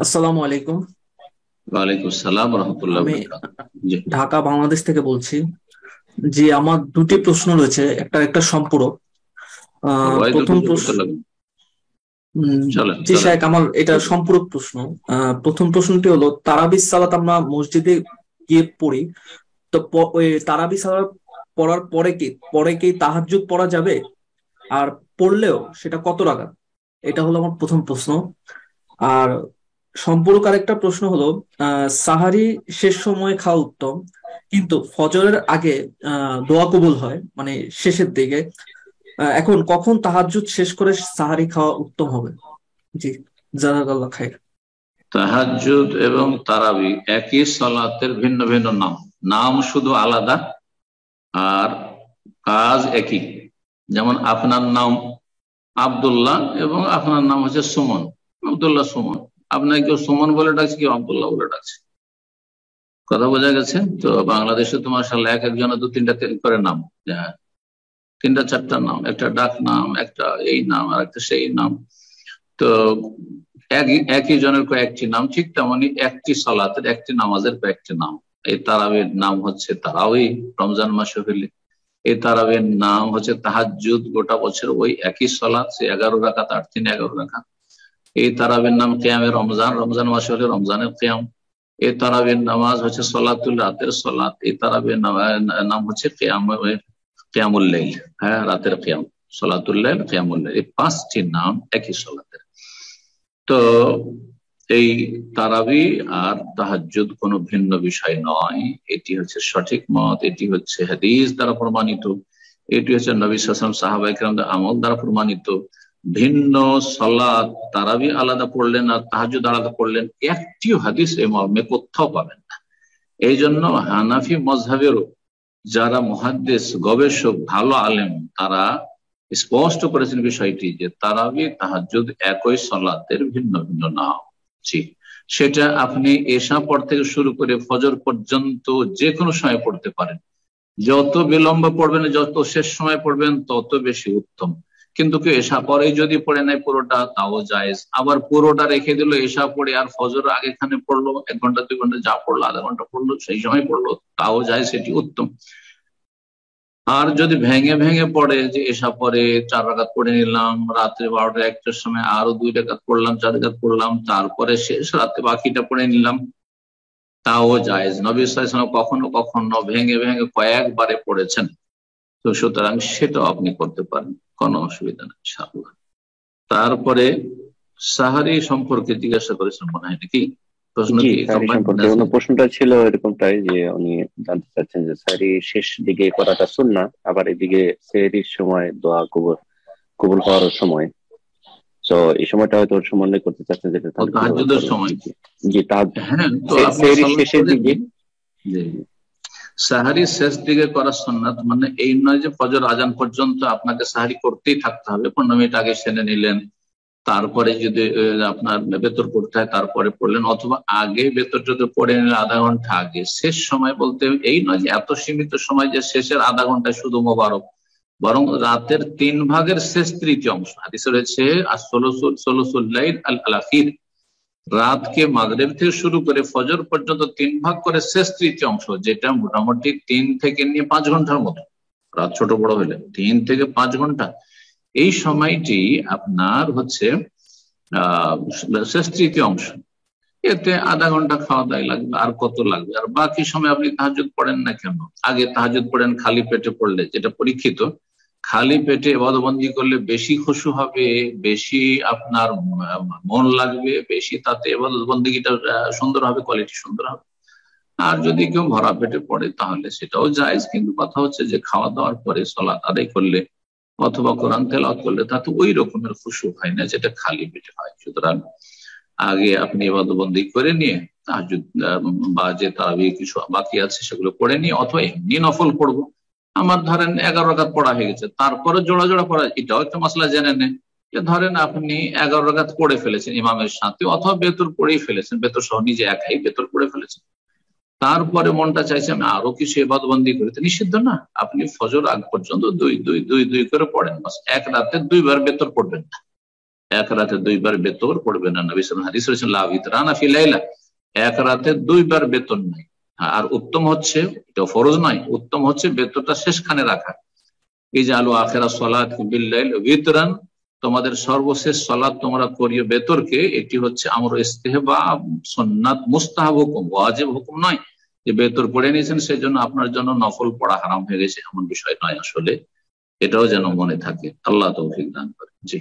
আসসালামু আলাইকুম। ওয়ালাইকুম আসসালাম রহমতুল্লাহ আমি বরকাত। জি। ঢাকা বাংলাদেশ থেকে বলছি। জি, আমার দুটি প্রশ্ন রয়েছে, একটা একটা সম্পূরক। ওই দুটো প্রথম দুটো প্রশ্ন। তো লাগবে। চলেন জি চলেন। শায়েখ, আমার এটা দুটো। সম্পূরক প্রশ্ন। প্রথম প্রশ্নটি হলো, তারাবির সালাত আমরা মসজিদে গিয়ে পড়ি, তো ওই তারাবি সালাত পড়ার পরে কি তাহাজ্জুদ পড়া যাবে? আর পড়লেও সেটা কত রাকাত? এটা হলো আমার প্রথম প্রশ্ন। আর সম্পূরক আরেকটা প্রশ্ন হলো, সাহারি শেষ সময়ে খাওয়া উত্তম, কিন্তু ফজরের আগে দোয়া কবুল হয় মানে শেষের দিকে। এখন কখন তাহাজ্জুদ শেষ করে সাহারি খাওয়া উত্তম হবে? জি, জাযাকাল্লাহ খাইর। তাহাজ্জুদ এবং তারাবি একই সালাতের ভিন্ন ভিন্ন নাম। নাম শুধু আলাদা, আর কাজ একই। যেমন আপনার নাম আব্দুল্লাহ এবং আপনার নাম হচ্ছে সুমন। আব্দুল্লাহ সুমন। আপনাকে কেউ সুমন বলে ডাকছে, কেউ আব্দুল্লাহ বলে ডাকছে। কথা বোঝা গেছে তো? বাংলাদেশে তো মাশাআল্লাহ এক একজনের দু তিনটা করে নাম। হ্যাঁ, তিনটা চারটা নাম, একটা ডাক নাম, একটা এই নাম, আর একটা সেই নাম। তো একই একই জনের কয়েকটি নাম, ঠিক তেমনি একটি সালাতের একটি নামাজের কয়েকটি নাম। এই তারাবির নাম হচ্ছে তারাবি, রমজান মাসে হইলে। এই তারাবির নাম হচ্ছে তাহাজ্জুদ, গোটা বছর ওই একই সালাত, সে 11 রাকাত, 8 3 11 রাকাত। এই তারাবির নাম কিয়ামে রমজান, রমজান মাসে হলে রমজানের কিয়াম। এই তারাবির নামাজ হচ্ছে সলাতুল রাতের সলাত। এই তারাবির নাম হচ্ছে কিয়ামুল লাইল। হ্যাঁ, রাতের কিয়াম। সলাতুল লাইল, কিয়ামুল লাইল, এই 5টি নাম একই সলাতের। তো এই তারাবি আর তাহাজ্জুদ কোনো ভিন্ন বিষয় নয়। এটি হচ্ছে সঠিক মত, এটি হচ্ছে হাদিস দ্বারা প্রমাণিত, এটি হচ্ছে নবী সাল্লাল্লাহু আলাইহি ওয়াসাল্লাম সাহাবায়ে কেরামদের আমল দ্বারা প্রমাণিত। ভিন্ন সালাত, তারাবি আলাদা পড়লেন আর তাহাজ্জুদ আলাদা পড়লেন, একটিও হাদিস এই মর্মে কোথাও পাবেন না। এই জন্য হানাফি মযহাবেরও যারা মুহাদ্দিস, গবেষক, ভালো আলেম, তারা স্পষ্ট করেছেন বিষয়টি যে তারাবি তাহাজ্জুদ একই সালাতের ভিন্ন ভিন্ন নাম। জি। সেটা আপনি এশা পর থেকে শুরু করে ফজর পর্যন্ত যে কোনো সময় পড়তে পারেন। যত বিলম্ব পড়বেন, যত শেষ সময় পড়বেন, তত বেশি উত্তম। কিন্তু কেউ এশা পরে যদি পড়ে নেয় পুরোটা, তাও জায়েজ। আবার পুরোটা রেখে দিল, এশা পড়ে আর ফজর আগেখানে পড়লো, 1 ঘন্টা 2 ঘন্টা যা পড়লো, আধা ঘন্টা পড়লো, সেই সময় পড়লো, তাও জায়েজ, সেটি উত্তম। আর যদি ভেঙে ভেঙে পড়ে, যে এসা পরে 4 রাকাত পড়ে নিলাম, রাত্রে 12টা 1টার সময় আরো 2 রাকাত পড়লাম, 4 রাকাত পড়লাম, তারপরে শেষ রাতে বাকিটা পড়ে নিলাম, তাও জায়েজ। নবী সাল্লাল্লাহু আলাইহি ওয়াসাল্লাম কখনো কখনো ভেঙে ভেঙে কয়েকবারে পড়েছেন। তো সুতরাং সেটাও আপনি করতে পারেন, কোনো অসুবিধা নেই ইনশাআল্লাহ। তারপরে সাহারি সম্পর্কে জিজ্ঞাসা করেছেন মনে হয় নাকি? প্রশ্ন জি, কি সারি কম্বাইন্ড সম্পর্কে আছে? ওনার প্রশ্নটা ছিল এরকমটাই যে উনি জানতে চাচ্ছেন যে সারি শেষ দিকে করাটা সুন্নাহ, আবার এদিকে সেহরির সময় দোয়া কবুল কবুল হওয়ার সময়। তো এই সময়টা হয়তো ওর সম্বন্ধে করতে চাচ্ছেন, যেটা ও তাহলে কিভাবে তাহাজ্জুদের করবো। সময়। জি, জি, তা হ্যাঁ, তো আপনি সেহরির সালাত শেষের করে দিকে। নিন। জি। সাহারি শেষ দিকে করা সুন্নাত, মানে এই নয় যে ফজর আজান পর্যন্ত আপনাকে সাহারি করতেই থাকতে হবে। 15 মিনিট আগে সেরে নিলেন, তারপরে যদি আপনার বেতর পড়তে হয় তারপরে পড়লেন, অথবা আগে বেতর যদি পড়ে নিলেন আধা ঘন্টা আগে। শেষ সময় বলতে এই নয় যে এত সীমিত সময় যে শেষের আধা ঘন্টায় শুধু মোবারক, বরং রাতের 3 ভাগের শেষ তৃতীয় অংশ। হাদিসে রয়েছে আর ষোলসুল লাইল আল আলাখির, রাতকে মাগরিব থেকে শুরু করে ফজর পর্যন্ত 3 ভাগ করে শেষ তৃতীয় অংশ, যেটা মোটামুটি 3 থেকে নিয়ে 5 ঘন্টার মতো। রাত ছোট বড় হলে 3 থেকে 5 ঘন্টা, এই সময়টি আপনার হচ্ছে আহ শেষ তৃতীয় অংশ। এতে আধা ঘন্টা খাওয়া দাওয়াই লাগবে, আর কত লাগবে? আর বাকি সময় আপনি তাহাজ্জুদ পড়েন না কেন? আগে তাহাজ্জুদ পড়েন খালি পেটে পড়লে, যেটা পরীক্ষিত। খালি পেটে ইবাদতবন্দি করলে বেশি খুশু হবে, বেশি আপনার মন লাগবে বেশি, তাতে ইবাদতবন্দিটা সুন্দর হবে, কোয়ালিটি সুন্দর হবে। আর যদি কেউ ভরা পেটে পড়ে তাহলে সেটাও জায়েজ, কিন্তু কথা হচ্ছে যে খাওয়া দাওয়ার পরে সালাত আদায় করলে অথবা কোরআন তেলাওয়াত করলে তাতে ওই রকমের খুশু হয় না যেটা খালি পেটে হয়। সুতরাং আগে আপনি ইবাদতবন্দি করে নিয়ে তাহাজ্জুদ বা যে তারাবি কিছু বাকি আছে সেগুলো পড়ে নিয়ে, অথবা এমনি নফল পড়বো। আমার ধরেন 11 রাকাত পড়া হয়ে গেছে, তারপরে জোড়া জোড়া পড়া, এটাও একটা মশলা জেনে নেন। যে ধরেন আপনি 11 রাকাত পড়ে ফেলেছেন ইমামের সাথে, অথবা বেতর পড়েই ফেলেছেন, বেতর সহ নিজে একাই বেতর পড়ে ফেলেছেন, তারপরে মনটা চাইছে আমি আরো কিছু ইবাদতবন্দি করি, তো নিষিদ্ধ না। আপনি ফজর আগ পর্যন্ত দুই দুই দুই দুই করে পড়েন, বাস। এক রাতে 2 বার বেতর পড়বেন না, এক রাতে 2 বার বেতর পড়বে না। নবী সাল্লাল্লাহু আলাইহি ওয়াসাল্লাম হাদিস লা বিতরানা ফি লাইলা, এক রাতে 2 বার বেতন নাই। আর উত্তম হচ্ছে, এটা ফরজ নয়, উত্তম হচ্ছে বেতরটা শেষখানে রাখা। ইজআলু আখিরা সলাত বিল লাইল বিতরান, তোমাদের সর্বশেষ সালাত তোমরা করিও বেতরকে। এটি হচ্ছে আমর ইস্তেহবাব, সুন্নাত, মুস্তাহাব হুকুম, ওয়াজিব হুকুম নয় যে বেতর পড়ে নিয়েছেন সেজন্য আপনার জন্য নফল পড়া হারাম হয়ে গেছে, এমন বিষয় নয় আসলে। এটাও যেন মনে থাকে। আল্লাহ তৌফিক দান করে। জি।